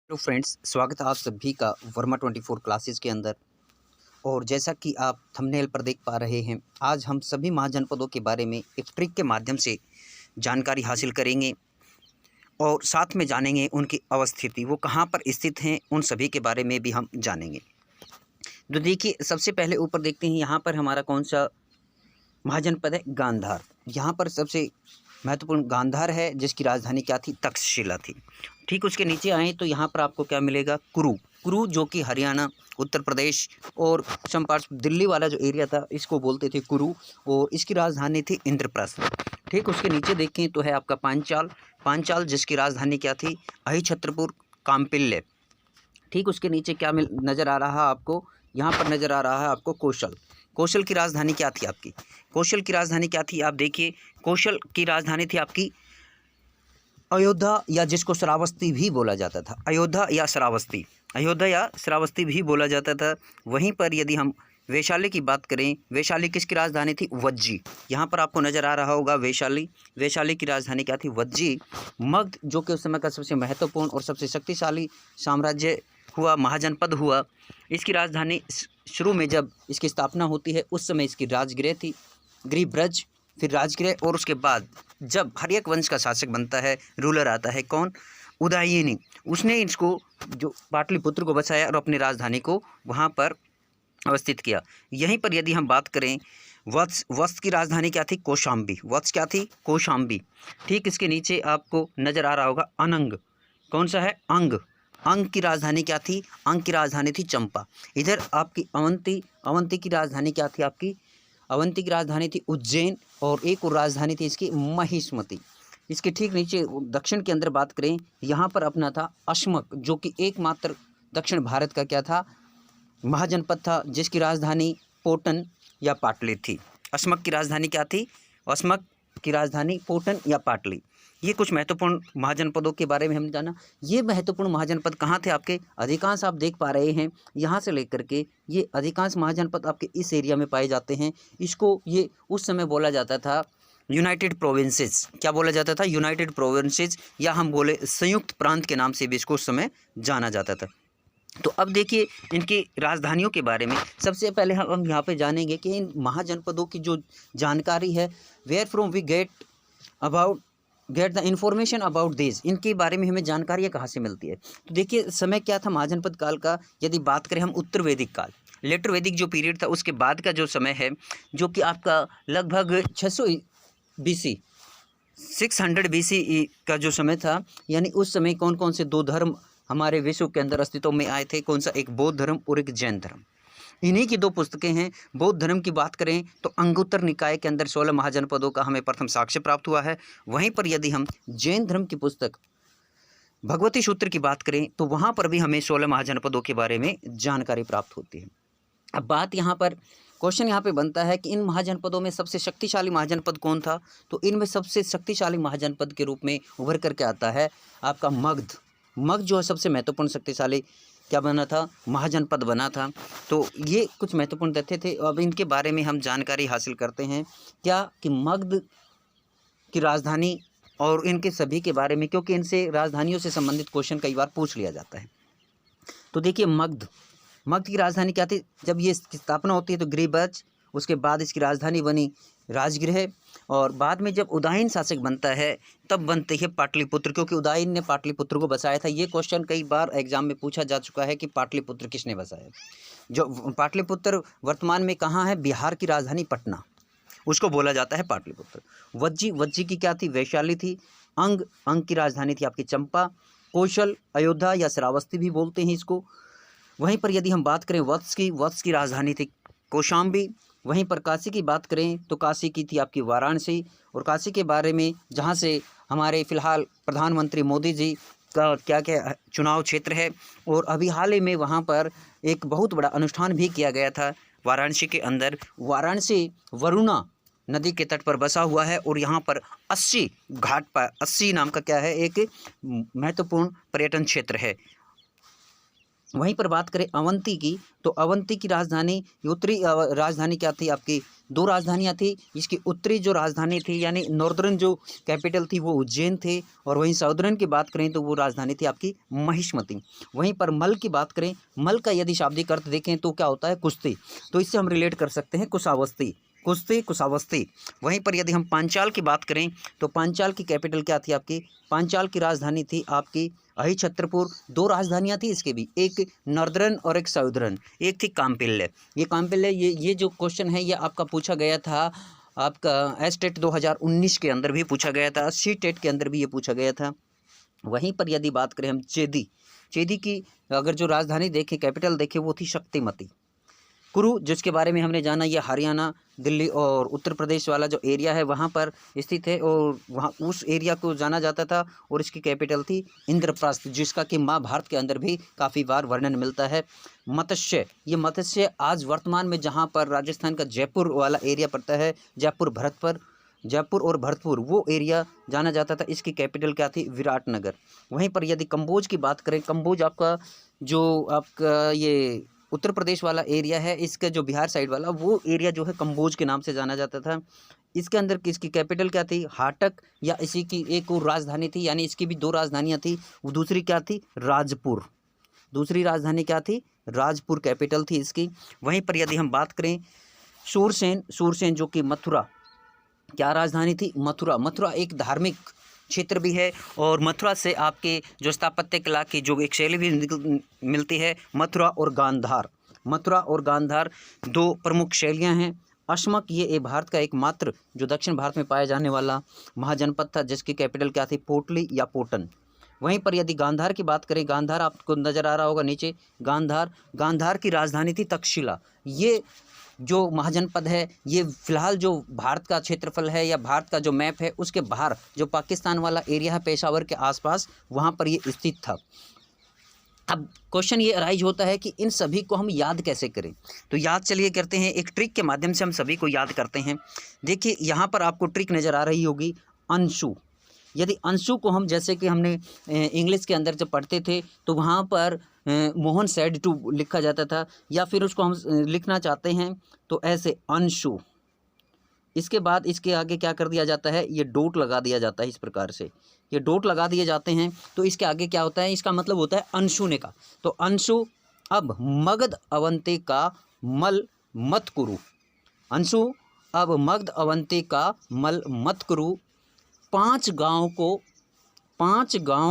Hello friends, स्वागत है आप सभी का वर्मा 24 क्लासेस के अंदर। और जैसा कि आप थंबनेल पर देख पा रहे हैं, आज हम सभी महाजनपदों के बारे में एक ट्रिक के माध्यम से जानकारी हासिल करेंगे और साथ में जानेंगे उनकी अवस्थिति, वो कहाँ पर स्थित हैं, उन सभी के बारे में भी हम जानेंगे। तो देखिए, सबसे पहले ऊपर देखते हैं यहाँ पर हमारा कौन सा महाजनपद है, गांधार। यहाँ पर सबसे महत्वपूर्ण गांधार है, जिसकी राजधानी क्या थी, तक्षशिला थी। ठीक उसके नीचे आए तो यहाँ पर आपको क्या मिलेगा, कुरु। कुरु जो कि हरियाणा, उत्तर प्रदेश और संपार्श्व दिल्ली वाला जो एरिया था, इसको बोलते थे कुरु, और इसकी राजधानी थी इंद्रप्रस्थ। ठीक उसके नीचे देखें तो है आपका पांचाल। पांचाल जिसकी राजधानी क्या थी, अहिछत्रपुर काम्पिल्य। ठीक उसके नीचे क्या नज़र आ रहा है आपको, यहाँ पर नज़र आ रहा है आपको कौशल। कौशल की राजधानी क्या थी आपकी, कौशल की राजधानी क्या थी, आप देखिए कौशल की राजधानी थी आपकी अयोध्या, या जिसको श्रावस्ती भी बोला जाता था। अयोध्या या श्रावस्ती, अयोध्या या श्रावस्ती भी बोला जाता था। वहीं पर यदि हम वैशाली की बात करें, वैशाली किसकी राजधानी थी, वज्जी। यहाँ पर आपको नज़र आ रहा होगा वैशाली। वैशाली की राजधानी क्या थी, वज्जी। मगध जो कि उस समय का सबसे महत्वपूर्ण और सबसे शक्तिशाली साम्राज्य हुआ, महाजनपद हुआ। इसकी राजधानी शुरू में जब इसकी स्थापना होती है उस समय इसकी राजगृह थी, गृहब्रज, फिर राजगृह, और उसके बाद जब हर्यक वंश का शासक बनता है, रूलर आता है कौन, उदयनी, उसने इसको जो पाटलिपुत्र को बसाया और अपनी राजधानी को वहाँ पर अवस्थित किया। यहीं पर यदि हम बात करें, वत्स की राजधानी क्या थी, कौशाम्बी। वत्स क्या थी, कौशाम्बी। ठीक इसके नीचे आपको नज़र आ रहा होगा अनंग। कौन सा है, अंग। अंग की राजधानी क्या थी, अंग की राजधानी थी चंपा। इधर आपकी अवंती, अवंती की राजधानी क्या थी आपकी, अवंती की राजधानी थी उज्जैन, और एक और राजधानी थी इसकी महिष्मति। इसके ठीक नीचे दक्षिण के अंदर बात करें, यहाँ पर अपना था अश्मक, जो कि एकमात्र दक्षिण भारत का क्या था, महाजनपद था, जिसकी राजधानी पोटन या पाटली थी। अश्मक की राजधानी क्या थी, अश्मक की राजधानी पोटन या पाटली। ये कुछ महत्वपूर्ण महाजनपदों के बारे में हमने जाना। ये महत्वपूर्ण महाजनपद कहाँ थे आपके, अधिकांश आप देख पा रहे हैं यहाँ से लेकर के ये अधिकांश महाजनपद आपके इस एरिया में पाए जाते हैं। इसको ये उस समय बोला जाता था यूनाइटेड प्रोविंसेस। क्या बोला जाता था, यूनाइटेड प्रोविंसेस, या हम बोले संयुक्त प्रांत के नाम से भी इसको उस समय जाना जाता था। तो अब देखिए इनकी राजधानियों के बारे में सबसे पहले हम यहाँ पे जानेंगे कि इन महाजनपदों की जो जानकारी है, where from we get the information about this, इनके बारे में हमें जानकारी कहाँ से मिलती है। तो देखिए समय क्या था महाजनपद काल का, यदि बात करें हम उत्तर वैदिक काल, लेटर वैदिक जो पीरियड था उसके बाद का जो समय है, जो कि आपका लगभग 600 BC, 600 BC का जो समय था, यानी उस समय कौन कौन से दो धर्म हमारे विश्व के अंदर अस्तित्व में आए थे, कौन सा, एक बौद्ध धर्म और एक जैन धर्म। इन्हीं की दो पुस्तकें हैं। बौद्ध धर्म की बात करें तो अंगुत्तर निकाय के अंदर 16 महाजनपदों का हमें प्रथम साक्ष्य प्राप्त हुआ है। वहीं पर यदि हम जैन धर्म की पुस्तक भगवती सूत्र की बात करें तो वहाँ पर भी हमें 16 महाजनपदों के बारे में जानकारी प्राप्त होती है। अब बात यहाँ पर, क्वेश्चन यहाँ पे बनता है कि इन महाजनपदों में सबसे शक्तिशाली महाजनपद कौन था। तो इनमें सबसे शक्तिशाली महाजनपद के रूप में उभर करके आता है आपका मगध। मगध जो है सबसे महत्वपूर्ण शक्तिशाली क्या बना था, महाजनपद बना था। तो ये कुछ महत्वपूर्ण तथ्य थे। अब इनके बारे में हम जानकारी हासिल करते हैं क्या, कि मगध की राजधानी और इनके सभी के बारे में, क्योंकि इनसे राजधानियों से संबंधित क्वेश्चन कई बार पूछ लिया जाता है। तो देखिए मगध, मगध की राजधानी क्या थी, जब ये इसकी स्थापना होती है तो गृहब्रज, उसके बाद इसकी राजधानी बनी राजगृह, और बाद में जब उदयन शासक बनता है तब बनती है पाटलिपुत्र, क्योंकि उदयन ने पाटलिपुत्र को बसाया था। ये क्वेश्चन कई बार एग्जाम में पूछा जा चुका है कि पाटलिपुत्र किसने बसाया। जो पाटलिपुत्र वर्तमान में कहाँ है, बिहार की राजधानी पटना, उसको बोला जाता है पाटलिपुत्र। वज्जी, वज्जी की क्या थी, वैशाली थी। अंग, अंग की राजधानी थी आपकी चंपा। कौशल, अयोध्या या श्रावस्ती भी बोलते हैं इसको। वहीं पर यदि हम बात करें वत्स की राजधानी थी कौशाम्बी। वहीं पर काशी की बात करें तो काशी की थी आपकी वाराणसी। और काशी के बारे में जहां से हमारे फिलहाल प्रधानमंत्री मोदी जी का क्या क्या चुनाव क्षेत्र है, और अभी हाल ही में वहां पर एक बहुत बड़ा अनुष्ठान भी किया गया था वाराणसी के अंदर। वाराणसी वरुणा नदी के तट पर बसा हुआ है, और यहाँ पर 80 घाट पर, 80 नाम का क्या है, एक महत्वपूर्ण पर्यटन क्षेत्र है। वहीं पर बात करें अवंती की, तो अवंती की राजधानी, उत्तरी राजधानी क्या थी आपकी, दो राजधानियाँ थी। इसकी उत्तरी जो राजधानी थी यानी नॉर्दर्न जो कैपिटल थी वो उज्जैन थे, और वहीं साउदर्न की बात करें तो वो राजधानी थी आपकी महिष्मति। वहीं पर मल की बात करें, मल का यदि शाब्दिक अर्थ देखें तो क्या होता है, कुश्ती, तो इससे हम रिलेट कर सकते हैं कुशावस्ती, कुश्ती कुशावस्ती। वहीं पर यदि हम पांचाल की बात करें तो पांचाल की कैपिटल क्या थी आपकी, पांचाल की राजधानी थी आपकी अहिछत्रपुर। दो राजधानियां थी इसके भी, एक नॉर्दर्न और एक साउदर्न, एक थी काम्पिल्य। ये काम्पिल्य, ये जो क्वेश्चन है ये आपका पूछा गया था आपका एस्टेट 2019 के अंदर भी पूछा गया था, सी टेट के अंदर भी ये पूछा गया था। वहीं पर यदि बात करें हम चेदी, चेदी की अगर जो राजधानी देखें, कैपिटल देखें, वो थी शक्तिमती। कुरु जिसके बारे में हमने जाना, ये हरियाणा, दिल्ली और उत्तर प्रदेश वाला जो एरिया है वहाँ पर स्थित है, और वहाँ उस एरिया को जाना जाता था, और इसकी कैपिटल थी इंद्रप्रस्थ, जिसका कि महाभारत के अंदर भी काफ़ी बार वर्णन मिलता है। मत्स्य, ये मत्स्य आज वर्तमान में जहाँ पर राजस्थान का जयपुर वाला एरिया पड़ता है, जयपुर भरतपुर, जयपुर और भरतपुर, वो एरिया जाना जाता था। इसकी कैपिटल क्या थी, विराटनगर। वहीं पर यदि कंबोज की बात करें, कंबोज आपका जो आपका ये उत्तर प्रदेश वाला एरिया है, इसका जो बिहार साइड वाला वो एरिया जो है कंबोज के नाम से जाना जाता था। इसके अंदर किसकी कैपिटल क्या थी, हाटक, या इसी की एक और राजधानी थी, यानी इसकी भी दो राजधानियाँ थी। वो दूसरी क्या थी, राजपुर, दूसरी राजधानी क्या थी, राजपुर कैपिटल थी इसकी। वहीं पर यदि हम बात करें सूरसेन, सूरसेन जो कि मथुरा, क्या राजधानी थी, मथुरा। मथुरा एक धार्मिक क्षेत्र भी है, और मथुरा से आपके जो स्थापत्य कला की जो एक शैली भी मिलती है, मथुरा और गांधार। मथुरा और गांधार दो प्रमुख शैलियां हैं। अशमक, ये भारत का एकमात्र जो दक्षिण भारत में पाया जाने वाला महाजनपद था, जिसकी कैपिटल क्या थी, पोटली या पोटन। वहीं पर यदि गांधार की बात करें, गांधार आपको नज़र आ रहा होगा नीचे, गांधार, गांधार की राजधानी थी तक्षशिला। ये जो महाजनपद है, ये फिलहाल जो भारत का क्षेत्रफल है या भारत का जो मैप है उसके बाहर जो पाकिस्तान वाला एरिया है, पेशावर के आसपास, वहाँ पर ये स्थित था। अब क्वेश्चन ये अराइज होता है कि इन सभी को हम याद कैसे करें, तो याद चलिए करते हैं, एक ट्रिक के माध्यम से हम सभी को याद करते हैं। देखिए यहाँ पर आपको ट्रिक नज़र आ रही होगी, अंशु। यदि अंशु को हम, जैसे कि हमने इंग्लिश के अंदर जब पढ़ते थे तो वहाँ पर मोहन सेड टू लिखा जाता था, या फिर उसको हम लिखना चाहते हैं तो ऐसे अंशु, इसके बाद इसके आगे क्या कर दिया जाता है, ये डॉट लगा दिया जाता है। इस प्रकार से ये डॉट लगा दिए जाते हैं, तो इसके आगे क्या होता है, इसका मतलब होता है अनशुने का। तो अंशु, अब मगध अवंती का मल मत कुरु, अंशु अब मगध अवंती का मल मत कुरु, 5 गाँव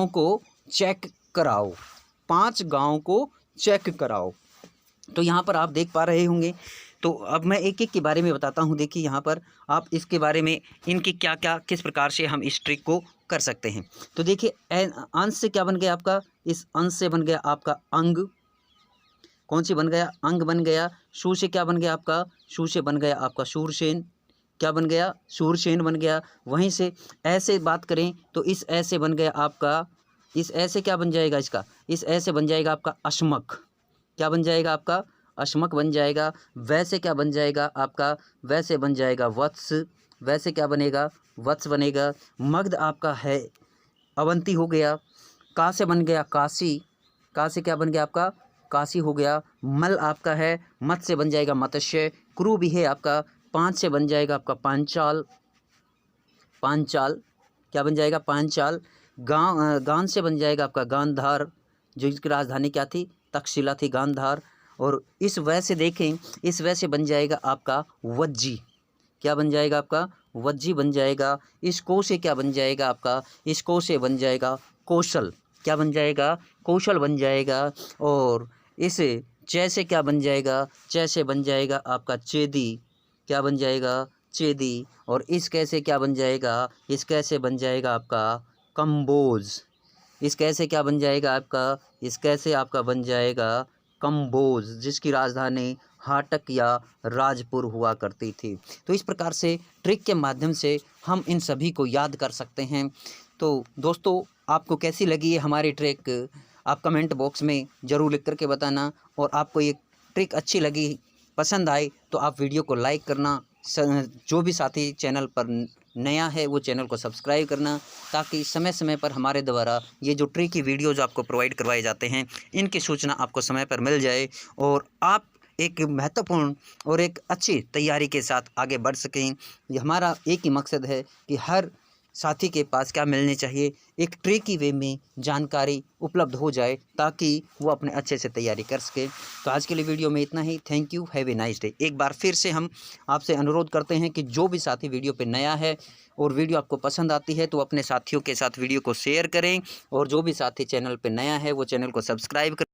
को चेक कराओ, 5 गाँव को चेक कराओ। तो यहाँ पर आप देख पा रहे होंगे, तो अब मैं एक एक के बारे में बताता हूँ। देखिए यहाँ पर आप इसके बारे में, इनकी क्या क्या, किस प्रकार से हम इस ट्रिक को कर सकते हैं। तो देखिए अंश से क्या बन गया आपका, इस अंश से बन गया आपका अंग, कौन सी बन गया, अंग बन गया। शू से क्या बन गया आपका, शू से बन गया आपका शूरसेन, क्या बन गया, शूरसेन बन गया। वहीं से ऐसे बात करें तो इस ऐसे बन गया आपका, इस ऐसे क्या बन जाएगा इसका, इस ऐसे बन जाएगा आपका अश्मक, क्या बन जाएगा आपका, अश्मक बन जाएगा। वैसे क्या बन जाएगा आपका, वैसे बन जाएगा वत्स, वैसे क्या बनेगा, वत्स बनेगा। मगध आपका है अवंती हो गया। का से बन गया काशी, का से क्या बन गया आपका, काशी हो गया। मल आपका है, मत से बन जाएगा मत्स्य। क्रू भी है आपका, 5 से बन जाएगा आपका पांचाल, पांचाल क्या बन जाएगा, पांचाल। गान से बन जाएगा आपका गांधार, जो इसकी राजधानी क्या थी, तक्षशिला थी, गांधार। और इस वै से देखें, इस वै से बन जाएगा आपका वज्जी, क्या बन जाएगा आपका, वज्जी बन जाएगा। इस को से क्या बन जाएगा आपका, इस को से बन जाएगा कौशल, क्या बन जाएगा, कौशल बन जाएगा। और इस चे से क्या बन जाएगा, चे से बन जाएगा आपका चेदी, क्या बन जाएगा, चेदी। और इस कैसे क्या बन जाएगा, इस कैसे बन जाएगा आपका कंबोज, इस कैसे क्या बन जाएगा आपका, इस कैसे आपका बन जाएगा कंबोज, जिसकी राजधानी हाटक या राजपुर हुआ करती थी। तो इस प्रकार से ट्रिक के माध्यम से हम इन सभी को याद कर सकते हैं। तो दोस्तों आपको कैसी लगी ये हमारी ट्रिक, आप कमेंट बॉक्स में ज़रूर लिख करके बताना। और आपको ये ट्रिक अच्छी लगी, पसंद आई, तो आप वीडियो को लाइक करना, जो भी साथी चैनल पर नया है वो चैनल को सब्सक्राइब करना, ताकि समय समय पर हमारे द्वारा ये जो ट्रिक की वीडियोज़ आपको प्रोवाइड करवाए जाते हैं इनकी सूचना आपको समय पर मिल जाए और आप एक महत्वपूर्ण और एक अच्छी तैयारी के साथ आगे बढ़ सकें। ये हमारा एक ही मकसद है कि हर साथी के पास क्या मिलनी चाहिए, एक ट्रिकी वे में जानकारी उपलब्ध हो जाए ताकि वो अपने अच्छे से तैयारी कर सके। तो आज के लिए वीडियो में इतना ही। Thank you, have a nice day. एक बार फिर से हम आपसे अनुरोध करते हैं कि जो भी साथी वीडियो पे नया है और वीडियो आपको पसंद आती है तो अपने साथियों के साथ वीडियो को शेयर करें, और जो भी साथी चैनल पे नया है वो चैनल को सब्सक्राइब करें।